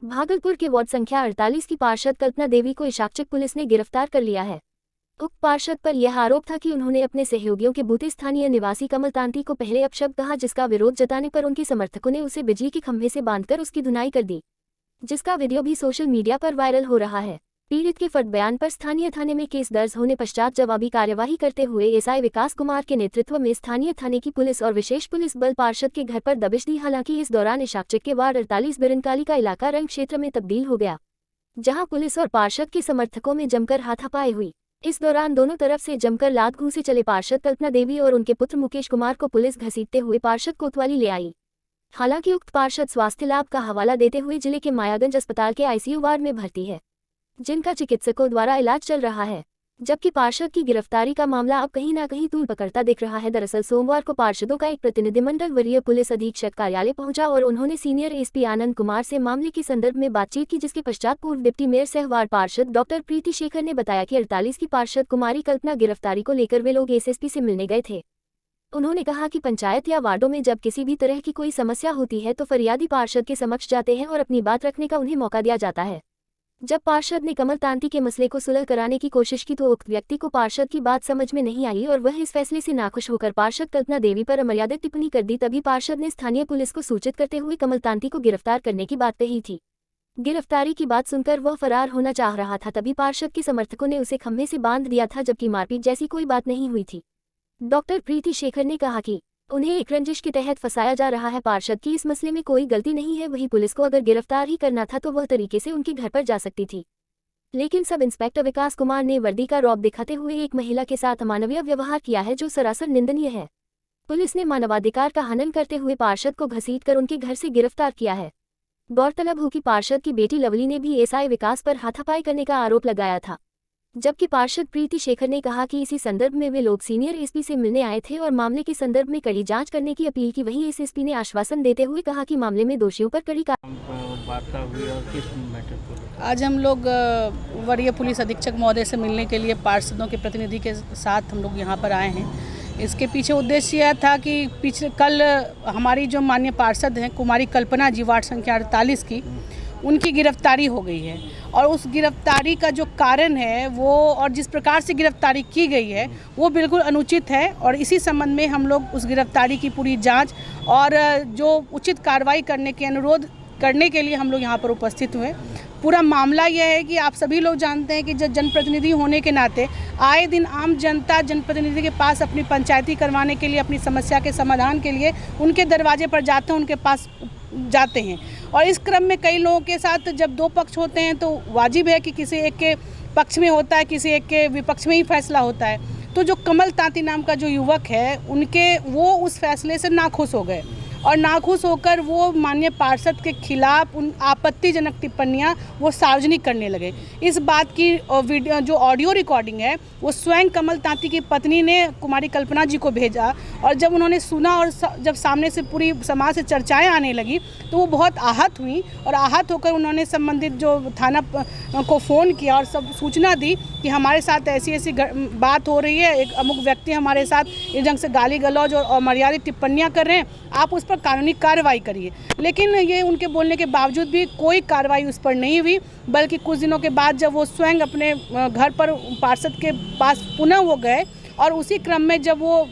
भागलपुर के वार्ड संख्या 48 की पार्षद कल्पना देवी को इशाकचक पुलिस ने गिरफ्तार कर लिया है। उक्त पार्षद पर यह आरोप था कि उन्होंने अपने सहयोगियों के बूते स्थानीय निवासी कमल तांती को पहले अपशब्द कहा, जिसका विरोध जताने पर उनके समर्थकों ने उसे बिजली के खंभे से बांधकर उसकी धुनाई कर दी, जिसका वीडियो भी सोशल मीडिया पर वायरल हो रहा है। पीड़ित के फट बयान पर स्थानीय थाने में केस दर्ज होने पश्चात जवाबी कार्यवाही करते हुए एसआई विकास कुमार के नेतृत्व में स्थानीय थाने की पुलिस और विशेष पुलिस बल पार्षद के घर पर दबिश दी। हालांकि इस दौरान इशाकचक के वार्ड 48 बिरनकाली का इलाका रंग क्षेत्र में तब्दील हो गया, जहां पुलिस और पार्षद के समर्थकों में जमकर हाथापाई हुई। इस दौरान दोनों तरफ से जमकर लात घूंसे चले पार्षद कल्पना देवी और उनके पुत्र मुकेश कुमार को पुलिस घसीटते हुए पार्षद कोतवाली ले आई। हालांकि उक्त पार्षद स्वास्थ्य लाभ का हवाला देते हुए जिले के मायागंज अस्पताल के आईसीयू वार्ड में भर्ती है, जिनका चिकित्सकों द्वारा इलाज चल रहा है। जबकि पार्षद की गिरफ्तारी का मामला अब कहीं ना कहीं तूल पकड़ता दिख रहा है। दरअसल सोमवार को पार्षदों का एक प्रतिनिधिमंडल वरीय पुलिस अधीक्षक कार्यालय पहुंचा और उन्होंने सीनियर एसपी आनंद कुमार से मामले के संदर्भ में बातचीत की, जिसके पश्चात पूर्व डिप्टी मेयर सह वार्ड पार्षद डॉक्टर प्रीति शेखर ने बताया कि 48 की पार्षद कुमारी कल्पना गिरफ्तारी को लेकर वे लोग एसएसपी से मिलने गए थे। उन्होंने कहा कि पंचायत या वार्डों में जब किसी भी तरह की कोई समस्या होती है तो फरियादी पार्षद के समक्ष जाते हैं और अपनी बात रखने का उन्हें मौका दिया जाता है। जब पार्षद ने कमल तांती के मसले को सुलह कराने की कोशिश की तो उक्त व्यक्ति को पार्षद की बात समझ में नहीं आई और वह इस फैसले से नाखुश होकर पार्षद कल्पना देवी पर अमर्यादित टिप्पणी कर दी। तभी पार्षद ने स्थानीय पुलिस को सूचित करते हुए कमल तांती को गिरफ्तार करने की बात कही थी। गिरफ्तारी की बात सुनकर वह फरार होना चाह रहा था, तभी पार्षद के समर्थकों ने उसे खंभे से बांध दिया था, जबकि मारपीट जैसी कोई बात नहीं हुई थी। डॉक्टर प्रीति शेखर ने कहा कि उन्हें एक रंजिश के तहत फंसाया जा रहा है। पार्षद की इस मसले में कोई गलती नहीं है, वही पुलिस को अगर गिरफ्तार ही करना था तो वह तरीके से उनके घर पर जा सकती थी। लेकिन सब इंस्पेक्टर विकास कुमार ने वर्दी का रौब दिखाते हुए एक महिला के साथ अमानवीय व्यवहार किया है, जो सरासर निंदनीय है। पुलिस ने मानवाधिकार का हनन करते हुए पार्षद को घसीटकर उनके घर से गिरफ्तार किया है। गौरतलब हो कि पार्षद की बेटी लवली ने भी एसआई विकास पर हाथापाई करने का आरोप लगाया था, जबकि पार्षद प्रीति शेखर ने कहा कि इसी संदर्भ में वे लोग सीनियर एसपी से मिलने आए थे और मामले के संदर्भ में कड़ी जांच करने की अपील की। वहीं एसएसपी ने आश्वासन देते हुए कहा कि मामले में दोषियों पर कड़ी वार्ता हुई और किस मैटर को आज हम लोग वरीय पुलिस अधीक्षक महोदय से मिलने के लिए पार्षदों के प्रतिनिधि के साथ हम लोग यहाँ पर आए हैं। इसके पीछे उद्देश्य यह था कि कल हमारी जो माननीय पार्षद हैं कुमारी कल्पना जी वार्ड संख्या 48 की, उनकी गिरफ्तारी हो गई है और उस गिरफ्तारी का जो कारण है वो और जिस प्रकार से गिरफ्तारी की गई है वो बिल्कुल अनुचित है और इसी संबंध में हम लोग उस गिरफ्तारी की पूरी जांच और जो उचित कार्रवाई करने के अनुरोध करने के लिए हम लोग यहाँ पर उपस्थित हुए। पूरा मामला यह है कि आप सभी लोग जानते हैं कि जब जनप्रतिनिधि होने के नाते आए दिन आम जनता जनप्रतिनिधि के पास अपनी पंचायती करवाने के लिए, अपनी समस्या के समाधान के लिए उनके दरवाजे पर जाते हैं, उनके पास जाते हैं। और इस क्रम में कई लोगों के साथ जब दो पक्ष होते हैं तो वाजिब है कि किसी एक के पक्ष में होता है, किसी एक के विपक्ष में ही फैसला होता है। तो जो कमल तांती नाम का जो युवक है वो उस फैसले से नाखुश हो गए और नाखुश होकर वो माननीय पार्षद के खिलाफ उन आपत्तिजनक टिप्पणियां वो सार्वजनिक करने लगे। इस बात की वीडियो जो ऑडियो रिकॉर्डिंग है वो स्वयं कमल तांती की पत्नी ने कुमारी कल्पना जी को भेजा और जब उन्होंने सुना और जब सामने से पूरी समाज से चर्चाएं आने लगी तो वो बहुत आहत हुई और आहत होकर उन्होंने संबंधित जो थाना को फ़ोन किया और सब सूचना दी कि हमारे साथ ऐसी ऐसी बात हो रही है, एक अमुक व्यक्ति हमारे साथ इस ढंग से गाली गलौज और अमर्यादित टिप्पणियाँ कर रहे हैं, आप उस पर कानूनी कार्रवाई करिए। लेकिन ये उनके बोलने के बावजूद भी कोई कार्रवाई उस पर नहीं हुई, बल्कि कुछ दिनों के बाद जब वो स्वयं अपने घर पर पार्षद के पास पुनः वो गए और उसी क्रम में जब वो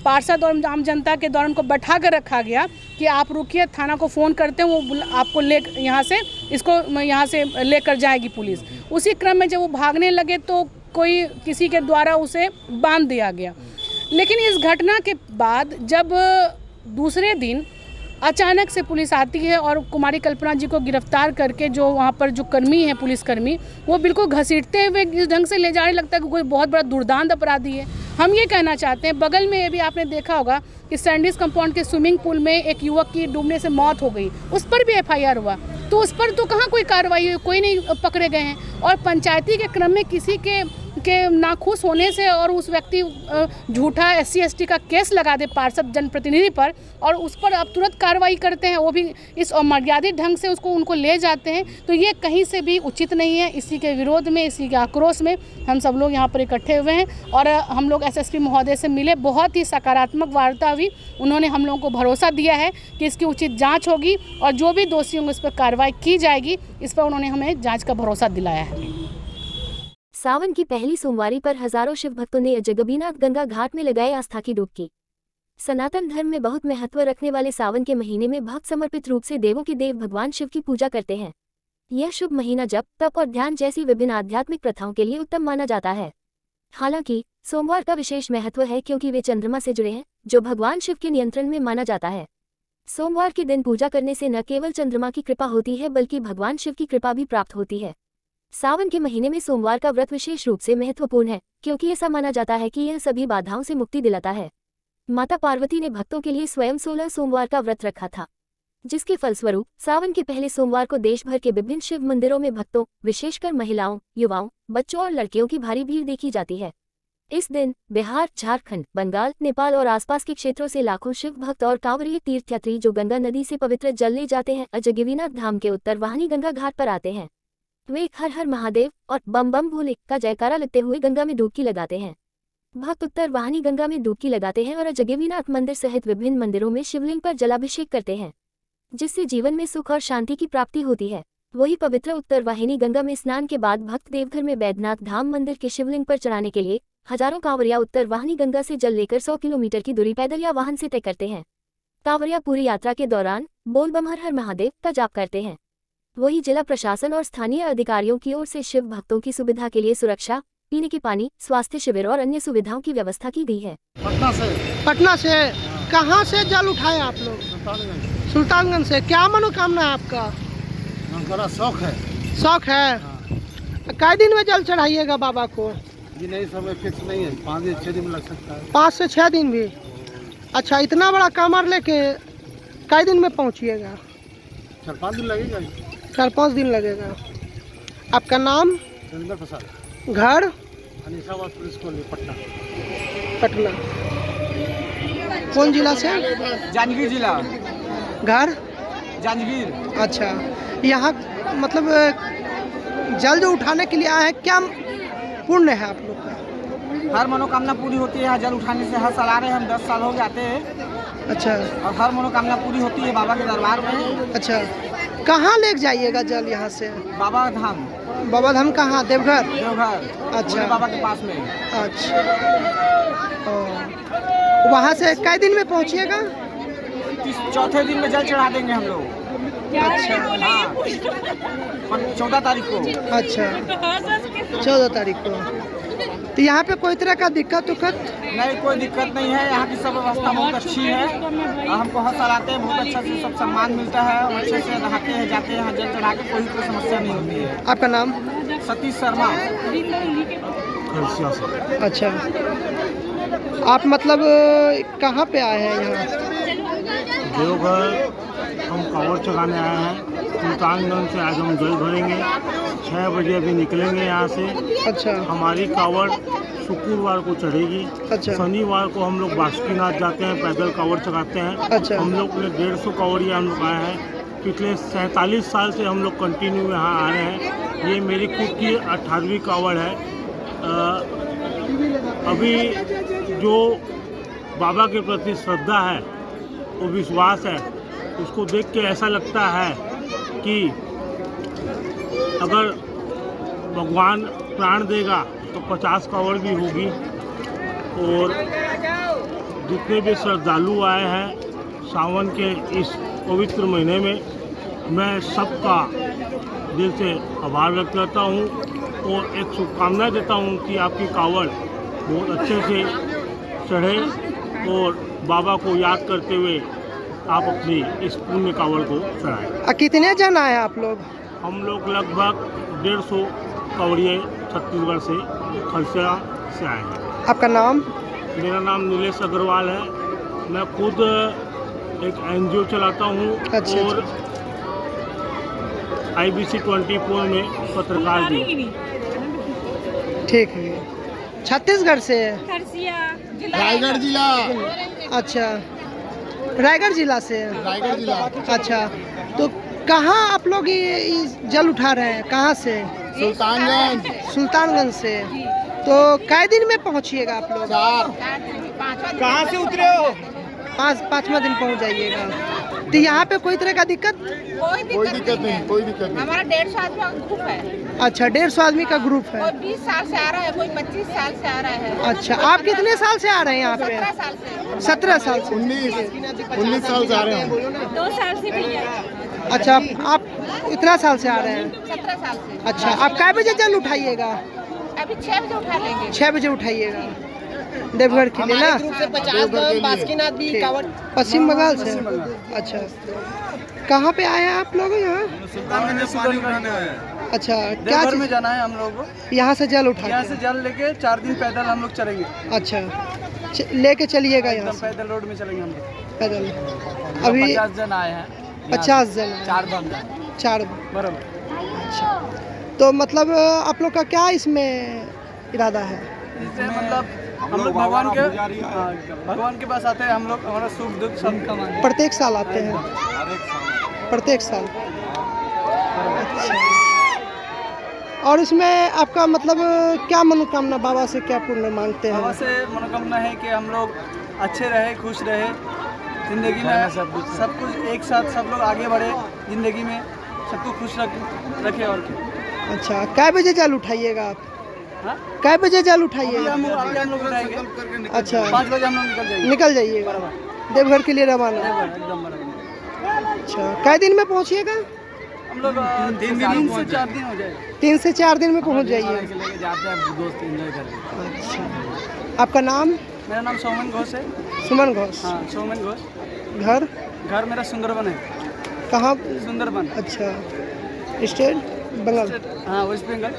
पार्षद और आम जनता के द्वारा उनको बैठा कर रखा गया कि आप रुकिए, थाना को फ़ोन करते हैं, वो आपको यहाँ से लेकर जाएगी पुलिस। उसी क्रम में जब वो भागने लगे तो कोई किसी के द्वारा उसे बांध दिया गया। लेकिन इस घटना के बाद जब दूसरे दिन अचानक से पुलिस आती है और कुमारी कल्पना जी को गिरफ्तार करके जो वहाँ पर जो कर्मी है पुलिसकर्मी वो बिल्कुल घसीटते हुए इस ढंग से ले जाने लगता है कि कोई बहुत बड़ा दुर्दांत अपराधी है। हम ये कहना चाहते हैं, बगल में ये भी आपने देखा होगा कि सैंडीज कंपाउंड के स्विमिंग पूल में एक युवक की डूबने से मौत हो गई, उस पर भी FIR हुआ, तो उस पर तो कहाँ कोई कार्रवाई हुई, कोई नहीं पकड़े गए हैं। और पंचायती के क्रम में किसी के उनके नाखुश होने से और उस व्यक्ति झूठा SC/ST का केस लगा दे पार्षद जनप्रतिनिधि पर और उस पर अब तुरंत कार्रवाई करते हैं, वो भी इस अमर्यादित ढंग से उनको ले जाते हैं, तो ये कहीं से भी उचित नहीं है। इसी के विरोध में, इसी के आक्रोश में हम सब लोग यहाँ पर इकट्ठे हुए हैं और हम लोग SSP महोदय से मिले, बहुत ही सकारात्मक वार्ता हुई। उन्होंने हम लोगों को भरोसा दिया है कि इसकी उचित जाँच होगी और जो भी दोषी होंगे इस पर कार्रवाई की जाएगी, इस पर उन्होंने हमें जाँच का भरोसा दिलाया है। सावन की पहली सोमवारी पर हजारों शिव भक्तों ने जगबीनाथ गंगा घाट में लगाए आस्था की डुबकी। सनातन धर्म में बहुत महत्व रखने वाले सावन के महीने में भक्त समर्पित रूप से देवों के देव भगवान शिव की पूजा करते हैं। यह शुभ महीना जप, तप और ध्यान जैसी विभिन्न आध्यात्मिक प्रथाओं के लिए उत्तम माना जाता है। हालांकि सोमवार का विशेष महत्व है क्योंकि वे चंद्रमा से जुड़े हैं, जो भगवान शिव के नियंत्रण में माना जाता है। सोमवार के दिन पूजा करने से न केवल चंद्रमा की कृपा होती है बल्कि भगवान शिव की कृपा भी प्राप्त होती है। सावन के महीने में सोमवार का व्रत विशेष रूप से महत्वपूर्ण है क्योंकि ऐसा माना जाता है कि यह सभी बाधाओं से मुक्ति दिलाता है। माता पार्वती ने भक्तों के लिए स्वयं 16 सोमवार का व्रत रखा था, जिसके फलस्वरूप सावन के पहले सोमवार को देश भर के विभिन्न शिव मंदिरों में भक्तों, विशेषकर महिलाओं, युवाओं, बच्चों और लड़कियों की भारी भीड़ देखी जाती है। इस दिन बिहार, झारखंड, बंगाल, नेपाल और आसपास के क्षेत्रों से लाखों शिव भक्त और कांवड़िए तीर्थयात्री जो गंगा नदी से पवित्र जल ले जाते हैं, जगबीनाथ धाम के उत्तर वाहिनी गंगा घाट पर आते हैं। वे हर हर महादेव और बम बम भोले का जयकारा लगते हुए गंगा में डुबकी लगाते हैं। भक्त उत्तर वाहिनी गंगा में डुबकी लगाते हैं और जगबीनाथ मंदिर सहित विभिन्न मंदिरों में शिवलिंग पर जलाभिषेक करते हैं, जिससे जीवन में सुख और शांति की प्राप्ति होती है। वही पवित्र उत्तर वाहिनी गंगा में स्नान के बाद भक्त देवघर में बैद्यनाथ धाम मंदिर के शिवलिंग पर चढ़ाने के लिए हजारों कांवरिया उत्तर वाहिनी गंगा से जल लेकर 100 किलोमीटर की दूरी पैदल या वाहन से तय करते हैं। कांवरिया पूरी यात्रा के दौरान बोल बम हर हर महादेव का जाप करते हैं। वही जिला प्रशासन और स्थानीय अधिकारियों की ओर से शिव भक्तों की सुविधा के लिए सुरक्षा, पीने के पानी, स्वास्थ्य शिविर और अन्य सुविधाओं की व्यवस्था की गई है। पटना से कहाँ से जल उठाए आप लोग? सुल्तानगंज से। क्या मनोकामना है आपका? बड़ा शौक है। शौक है। कई दिन में जल चढ़ाइएगा बाबा को? जी नहीं, समय फिक्स नहीं है, 5 से 6 दिन लग सकता है। 5 से 6 दिन भी? अच्छा, इतना बड़ा कामर लेके कई दिन में पहुँचिएगा? 4-5 दिन लगेगा। 4-5 दिन लगेगा। आपका नाम? रविंद्र प्रसाद। घर? Anisabad police colony, Patna. पटना। कौन जिला से? जांजगीर जिला। घर? जांजगीर। अच्छा, यहाँ मतलब जल जो उठाने के लिए आए हैं, क्या पुण्य है आप लोग का? हर मनोकामना पूरी होती है। जल उठाने से हर साल आ रहे हैं हम, 10 साल हो गए आते हैं। अच्छा। और हर मनोकामना पूरी होती है बाबा के दरबार में। अच्छा, कहाँ ले जाइएगा जल यहाँ से? बाबा धाम। बाबा धाम कहाँ? देवघर? देवघर। अच्छा। बाबा के पास में। अच्छा। वहाँ से कई दिन में पहुँचिएगा? चौथे दिन में जल चढ़ा देंगे हम लोग। अच्छा। हाँ, 14 तारीख को। अच्छा, 14 तारीख को। तो यहाँ पे कोई तरह का दिक्कत नहीं, कोई दिक्कत नहीं है। यहाँ की सब व्यवस्था बहुत अच्छी है और हमको हर साल आते हैं, बहुत अच्छा से सब सम्मान मिलता है और अच्छे से नहाते हैं, जाते हैं, जल चढ़ा के कोई समस्या नहीं होती है। आपका नाम? सतीश शर्मा। अच्छा, आप मतलब कहाँ पे आए हैं यहाँ? देवघर हम कांवड़ चढ़ाने आए हैं। सुल्तानगंज से आज हम जल भरेंगे। 6 बजे अभी निकलेंगे यहाँ से। अच्छा। हमारी कांवड़ शुक्रवार को चढ़ेगी। अच्छा। शनिवार को हम लोग बासुकीनाथ जाते हैं, पैदल कांवड़ चढ़ाते हैं। अच्छा। हम लोग 150 कांवड़िया हम लोग आए हैं। पिछले 47 साल से हम लोग कंटिन्यू यहाँ आ रहे हैं। ये मेरी खुद की 18वीं कांवड़ है। अभी जो बाबा के प्रति श्रद्धा है, वो विश्वास है, उसको देख के ऐसा लगता है कि अगर भगवान प्राण देगा तो 50 कांवड़ भी होगी। और जितने भी श्रद्धालु आए हैं सावन के इस पवित्र महीने में, मैं सबका दिल से आभार व्यक्त करता हूँ और एक शुभकामना देता हूँ कि आपकी कांवड़ बहुत अच्छे से चढ़े और बाबा को याद करते हुए आप अपनी इस पुण्य कांवड़ को चढ़ाएं। कितने जन आए आप लोग? हम लोग लगभग 150 कांवड़िए छत्तीसगढ़ से, खरसिया से आए हैं। आपका नाम? मेरा नाम नीलेश अग्रवाल है। मैं खुद एक NGO चलाता हूँ। अच्छा। और IBC 24 में पत्रकार भी। ठीक है। छत्तीसगढ़ से? रायगढ़ जिला। अच्छा, रायगढ़ जिला से? रायगढ़ जिला। अच्छा, तो कहाँ आप लोग ये जल उठा रहे हैं, कहाँ से? सुल्तानगंज। सुल्तानगंज से। तो कै दिन में पहुँचिएगा आप लोग? 4। कहाँ से उतरे हो? पाँचवा दिन पहुँच जाइएगा। तो यहाँ पे कोई तरह का दिक्कत? कोई दिक्कत नहीं, कोई दिक्कत नहीं। हमारा 150 आदमी का ग्रुप है। अच्छा, 150 आदमी का ग्रुप है। कोई 20 साल से आ रहा है, कोई 25 साल से आ रहा है। अच्छा, आप कितने साल से आ रहे हैं यहाँ पे? 17 साल से। 17 साल से। 19 साल से आ रहे हैं। 2 साल से भी है। अच्छा, आप इतना साल से आ रहे हैं? 17 साल से। अच्छा, आप कै बजे जल उठाइएगा? अभी 6 बजे उठा लेंगे। 6 बजे उठाइएगा देवघर के लिए ना? पश्चिम बंगाल से? अच्छा, कहाँ पे आए हैं आप लोग? यहाँ? अच्छा, क्या देवघर में जाना है हम लोग को। यहाँ से जल उठा? यहाँ से जल लेके 4 दिन पैदल हम लोग चलेंगे। अच्छा, लेके चलिएगा यहाँ एकदम से? पैदल रोड में चलेंगे हम लोग। पैदल? अभी 50 जन आए हैं। 50 जन? 4 बम जाए 4। बराबर। अच्छा, तो मतलब आप लोग का क्या इसमें इरादा है? इससे मतलब हम लोग भगवान के पास आते हैं। हम लोग हमारा सुख दुख सब कमाने। प्रत्येक साल आते हैं? प्रत्येक साल। अच्छा, और इसमें आपका मतलब क्या मनोकामना बाबा से क्या पुण्य मांगते हैं? बाबा से मनोकामना है कि हम लोग अच्छे रहे, खुश रहे जिंदगी में, सब कुछ एक साथ सब लोग आगे बढ़े जिंदगी में, सबको खुश रखे। और क्या। अच्छा, कै बजे जल उठाइएगा आप? हाँ? कै बजे जल अभी उठाइएगा? हम लोग उठाएंगे। अच्छा, 5 बजे हम लोग निकल जाएंगे। निकल जाइएगा देवघर के लिए रवाना? एकदम बराबर। अच्छा, कै दिन में पहुँचिएगा? हम लोग 3 से 4 दिन हो जाएगा। 3 से 4 दिन में पहुँच जाइए। लेके जाते हैं दोस्त एंजॉय करके। अच्छा, आपका नाम? मेरा नाम सोमन घोष है। सुमन घोष। हाँ, सोमन घोष। घर मेरा सुंदरबन है। कहाँ? सुंदरबन। अच्छा, स्टेट बंगाल? हाँ, वेस्ट बंगाल।